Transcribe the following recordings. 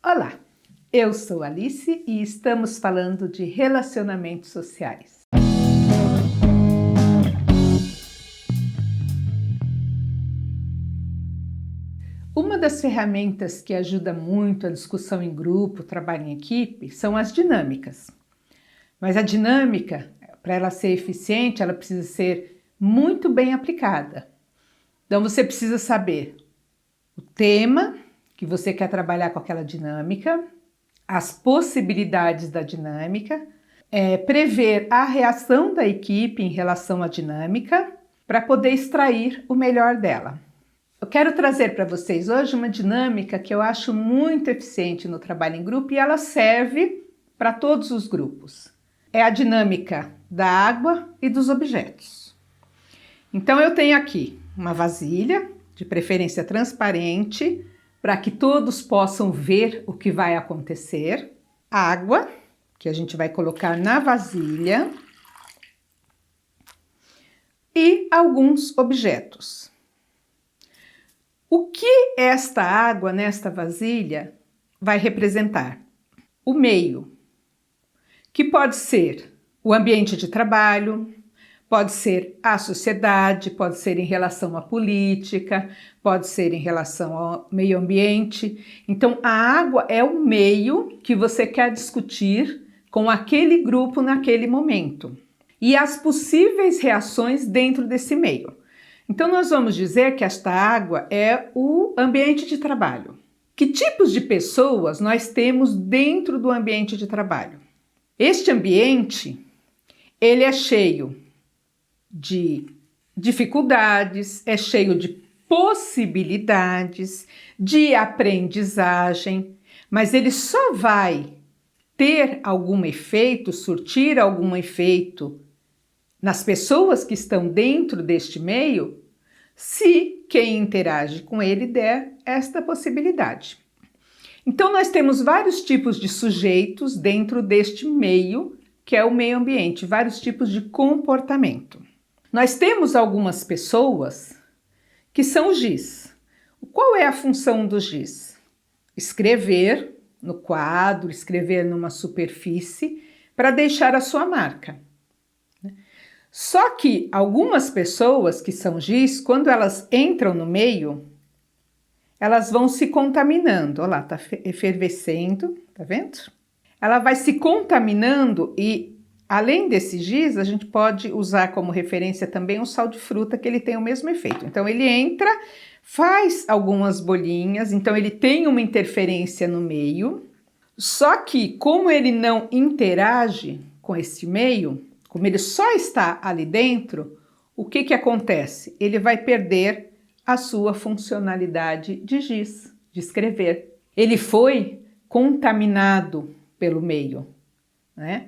Olá, eu sou Alice e estamos falando de relacionamentos sociais. Uma das ferramentas que ajuda muito a discussão em grupo, trabalho em equipe, são as dinâmicas. Mas a dinâmica, para ela ser eficiente, ela precisa ser muito bem aplicada. Então você precisa saber o tema que você quer trabalhar com aquela dinâmica, as possibilidades da dinâmica, prever a reação da equipe em relação à dinâmica para poder extrair o melhor dela. Eu quero trazer para vocês hoje uma dinâmica que eu acho muito eficiente no trabalho em grupo e ela serve para todos os grupos. É a dinâmica da água e dos objetos. Então eu tenho aqui uma vasilha, de preferência transparente, para que todos possam ver o que vai acontecer. Água, que a gente vai colocar na vasilha. E alguns objetos. O que esta água nesta vasilha vai representar? O meio, que pode ser o ambiente de trabalho, pode ser a sociedade, pode ser em relação à política, pode ser em relação ao meio ambiente. Então, a água é o meio que você quer discutir com aquele grupo naquele momento. E as possíveis reações dentro desse meio. Então, nós vamos dizer que esta água é o ambiente de trabalho. Que tipos de pessoas nós temos dentro do ambiente de trabalho? Este ambiente, ele é cheio de dificuldades, é cheio de possibilidades, de aprendizagem, mas ele só vai ter algum efeito, surtir algum efeito nas pessoas que estão dentro deste meio, se quem interage com ele der esta possibilidade. Então nós temos vários tipos de sujeitos dentro deste meio, que é o meio ambiente, vários tipos de comportamento. Nós temos algumas pessoas que são giz. Qual é a função do giz? Escrever no quadro, escrever numa superfície para deixar a sua marca. Só que algumas pessoas que são giz, quando elas entram no meio, elas vão se contaminando. Olha lá, tá efervescendo, tá vendo? Ela vai se contaminando e, além desse giz, a gente pode usar como referência também o sal de fruta, que ele tem o mesmo efeito. Então, ele entra, faz algumas bolinhas, então ele tem uma interferência no meio, só que como ele não interage com esse meio, como ele só está ali dentro, o que acontece? Ele vai perder a sua funcionalidade de giz, de escrever. Ele foi contaminado pelo meio, né?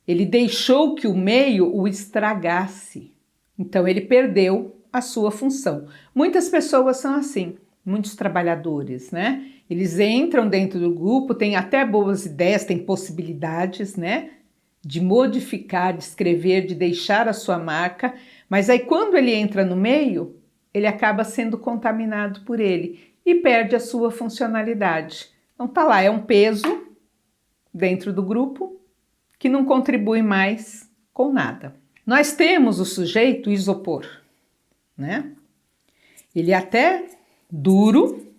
Ele deixou que o meio o estragasse. Então ele perdeu a sua função. Muitas pessoas são assim, muitos trabalhadores, né? Eles entram dentro do grupo, têm até boas ideias, têm possibilidades, né? De modificar, de escrever, de deixar a sua marca, mas aí quando ele entra no meio, ele acaba sendo contaminado por ele e perde a sua funcionalidade. Então tá lá, é um peso dentro do grupo que não contribui mais com nada. Nós temos o sujeito isopor, né? Ele é até duro,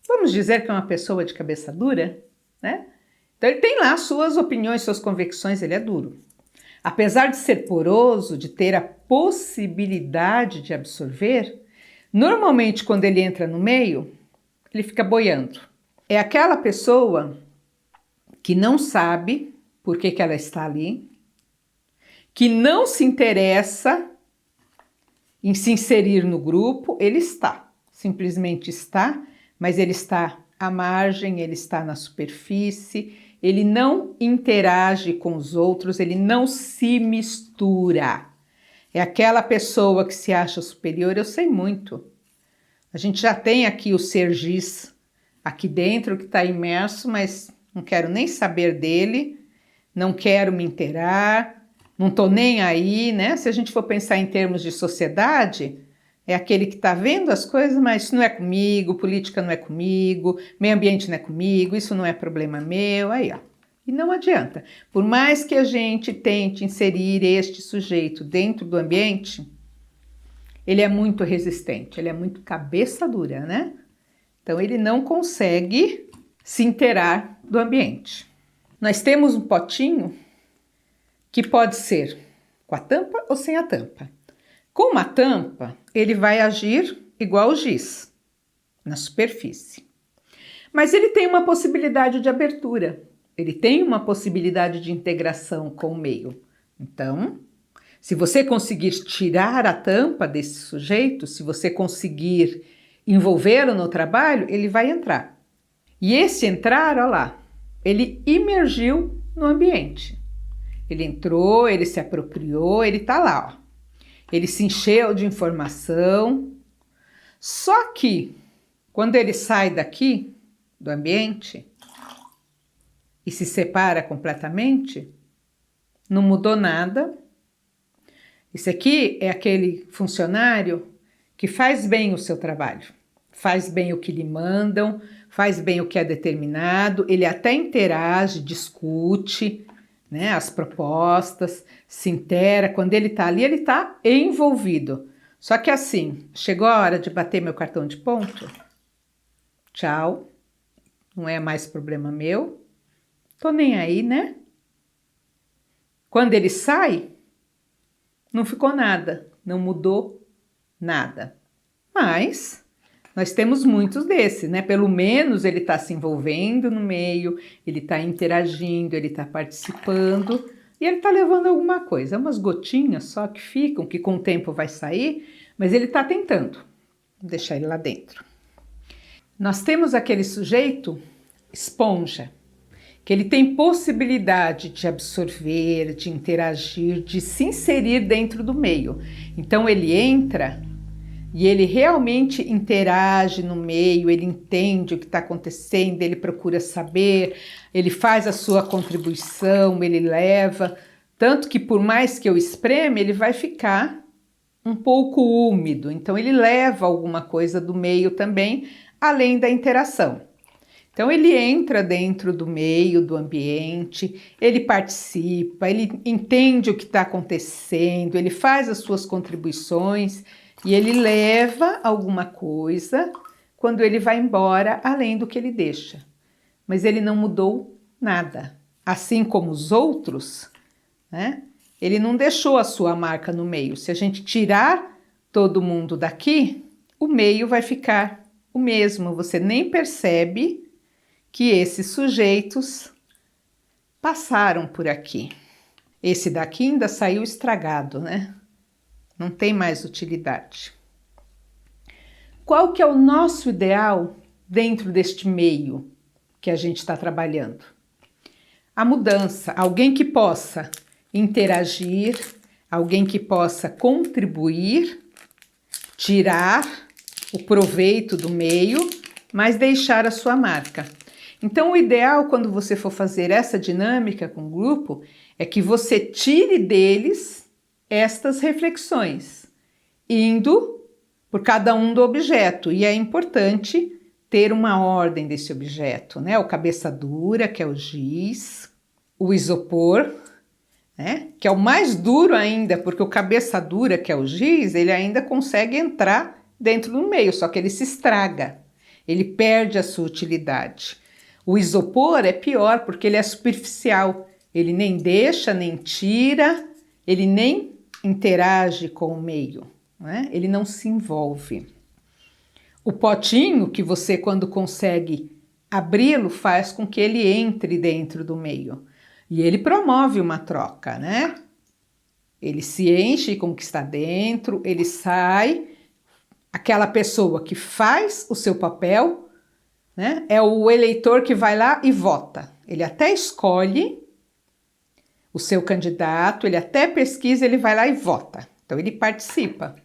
vamos dizer que é uma pessoa de cabeça dura, né? Então ele tem lá suas opiniões, suas convicções, ele é duro. Apesar de ser poroso, de ter a possibilidade de absorver, normalmente quando ele entra no meio, ele fica boiando. É aquela pessoa que não sabe por que ela está ali, que não se interessa em se inserir no grupo, ele está, simplesmente está, mas ele está à margem, ele está na superfície, ele não interage com os outros, ele não se mistura. É aquela pessoa que se acha superior, eu sei muito. A gente já tem aqui o ser giz aqui dentro que está imerso, mas não quero nem saber dele, não quero me inteirar, não estou nem aí, né? Se a gente for pensar em termos de sociedade, É aquele que está vendo as coisas, mas isso não é comigo, política não é comigo, meio ambiente não é comigo, isso não é problema meu, aí ó. E não adianta. Por mais que a gente tente inserir este sujeito dentro do ambiente, ele é muito resistente, ele é muito cabeça dura, né? Então ele não consegue se inteirar do ambiente. Nós temos um potinho que pode ser com a tampa ou sem a tampa. Com uma tampa, ele vai agir igual o giz, na superfície. Mas ele tem uma possibilidade de abertura, ele tem uma possibilidade de integração com o meio. Então, se você conseguir tirar a tampa desse sujeito, se você conseguir envolvê-lo no trabalho, ele vai entrar. E esse entrar, olha lá, ele imergiu no ambiente. Ele entrou, ele se apropriou, ele está lá, ó. Ele se encheu de informação. Só que, quando ele sai daqui, do ambiente, e se separa completamente, não mudou nada. Esse aqui é aquele funcionário que faz bem o seu trabalho, faz bem o que lhe mandam, faz bem o que é determinado, ele até interage, discute, né, as propostas, se inteira. Quando ele está ali, ele está envolvido. Só que assim, chegou a hora de bater meu cartão de ponto, tchau, não é mais problema meu, tô nem aí, né? Quando ele sai, não ficou nada, não mudou nada. Mas nós temos muitos desses, né? Pelo menos ele está se envolvendo no meio, ele está interagindo, ele está participando e ele está levando alguma coisa. Umas gotinhas só que ficam, que com o tempo vai sair, mas ele está tentando. Vou deixar ele lá dentro. Nós temos aquele sujeito esponja, que ele tem possibilidade de absorver, de interagir, de se inserir dentro do meio. Então ele entra e ele realmente interage no meio, ele entende o que está acontecendo, ele procura saber, ele faz a sua contribuição, ele leva, tanto que por mais que eu espreme, ele vai ficar um pouco úmido, então ele leva alguma coisa do meio também, além da interação. Então ele entra dentro do meio, do ambiente, ele participa, ele entende o que está acontecendo, ele faz as suas contribuições e ele leva alguma coisa quando ele vai embora, além do que ele deixa. Mas ele não mudou nada. Assim como os outros, né? Ele não deixou a sua marca no meio. Se a gente tirar todo mundo daqui, o meio vai ficar o mesmo. Você nem percebe que esses sujeitos passaram por aqui. Esse daqui ainda saiu estragado, né? Não tem mais utilidade. Qual que é o nosso ideal dentro deste meio que a gente está trabalhando? A mudança, alguém que possa interagir, alguém que possa contribuir, tirar o proveito do meio, mas deixar a sua marca. Então, o ideal quando você for fazer essa dinâmica com o grupo é que você tire deles estas reflexões, indo por cada um do objeto. E é importante ter uma ordem desse objeto, né? O cabeça dura, que é o giz, o isopor, né? Que é o mais duro ainda, porque o cabeça dura, que é o giz, ele ainda consegue entrar dentro do meio, só que ele se estraga, ele perde a sua utilidade. O isopor é pior, porque ele é superficial, ele nem deixa, nem tira, ele nem interage com o meio, né? Ele não se envolve. O potinho, que você quando consegue abri-lo, faz com que ele entre dentro do meio. E ele promove uma troca, né? Ele se enche com o que está dentro, ele sai. Aquela pessoa que faz o seu papel, né? É o eleitor que vai lá e vota. Ele até escolhe o seu candidato, ele até pesquisa, ele vai lá e vota. Então ele participa,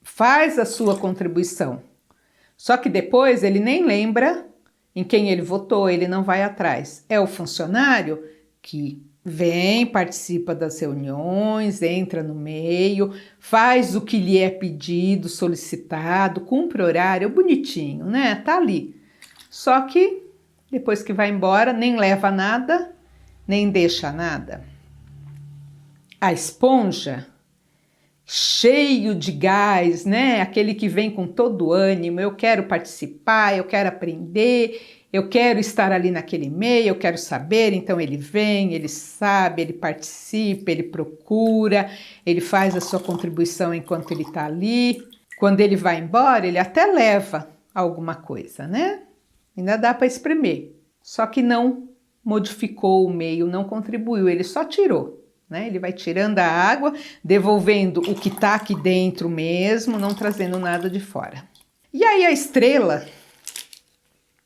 faz a sua contribuição. Só que depois ele nem lembra em quem ele votou, ele não vai atrás. É o funcionário que vem, participa das reuniões, entra no meio, faz o que lhe é pedido, solicitado, cumpre horário, bonitinho, né? Tá ali. Só que depois que vai embora, nem leva nada, nem deixa nada. A esponja, cheio de gás, né? Aquele que vem com todo o ânimo, eu quero participar, eu quero aprender, eu quero estar ali naquele meio, eu quero saber, então ele vem, ele sabe, ele participa, ele procura, ele faz a sua contribuição enquanto ele está ali. Quando ele vai embora, ele até leva alguma coisa, né? Ainda dá para espremer, só que não modificou o meio, não contribuiu, ele só tirou, né? Ele vai tirando a água, devolvendo o que está aqui dentro mesmo, não trazendo nada de fora. E aí a estrela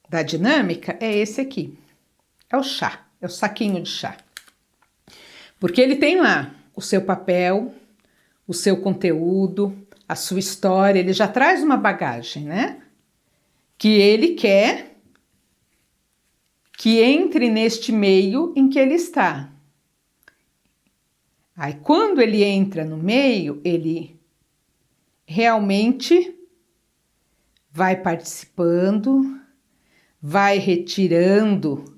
da dinâmica é esse aqui, é o chá, é o saquinho de chá. Porque ele tem lá o seu papel, o seu conteúdo, a sua história, ele já traz uma bagagem, né? Que ele quer que entre neste meio em que ele está. Aí quando ele entra no meio, ele realmente vai participando, vai retirando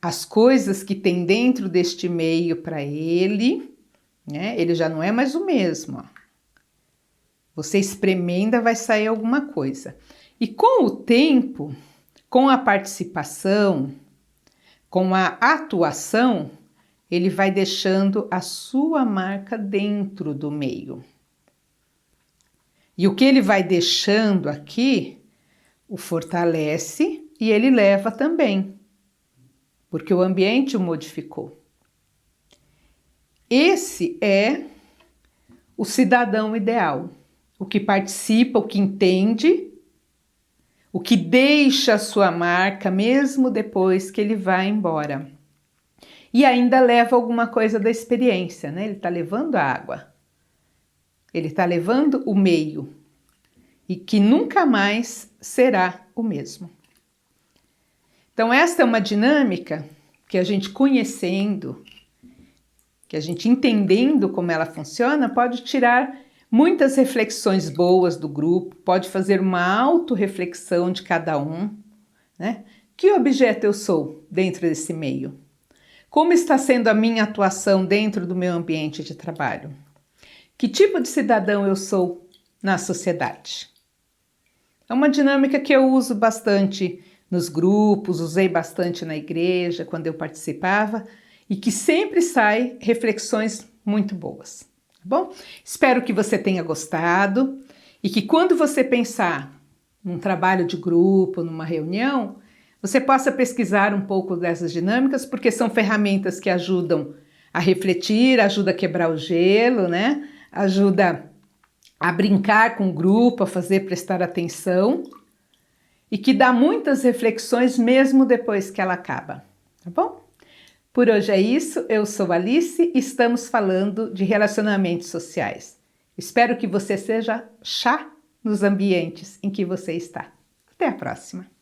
as coisas que tem dentro deste meio para ele, né? Ele já não é mais o mesmo. Ó. Você espremenda, vai sair alguma coisa. E com o tempo, com a participação, com a atuação, ele vai deixando a sua marca dentro do meio. E o que ele vai deixando aqui o fortalece e ele leva também, porque o ambiente o modificou. Esse é o cidadão ideal, o que participa, o que entende, o que deixa a sua marca mesmo depois que ele vai embora. E ainda leva alguma coisa da experiência, né? Ele está levando a água, ele está levando o meio, e que nunca mais será o mesmo. Então esta é uma dinâmica que a gente conhecendo, que a gente entendendo como ela funciona, pode tirar muitas reflexões boas do grupo, pode fazer uma autorreflexão de cada um, né? Que objeto eu sou dentro desse meio? Como está sendo a minha atuação dentro do meu ambiente de trabalho? Que tipo de cidadão eu sou na sociedade? É uma dinâmica que eu uso bastante nos grupos, usei bastante na igreja quando eu participava e que sempre sai reflexões muito boas, tá bom? Espero que você tenha gostado e que quando você pensar num trabalho de grupo, numa reunião, você possa pesquisar um pouco dessas dinâmicas, porque são ferramentas que ajudam a refletir, ajuda a quebrar o gelo, né? Ajuda a brincar com o grupo, a fazer prestar atenção e que dá muitas reflexões mesmo depois que ela acaba, tá bom? Por hoje é isso, eu sou Alice e estamos falando de relacionamentos sociais. Espero que você seja chá nos ambientes em que você está. Até a próxima!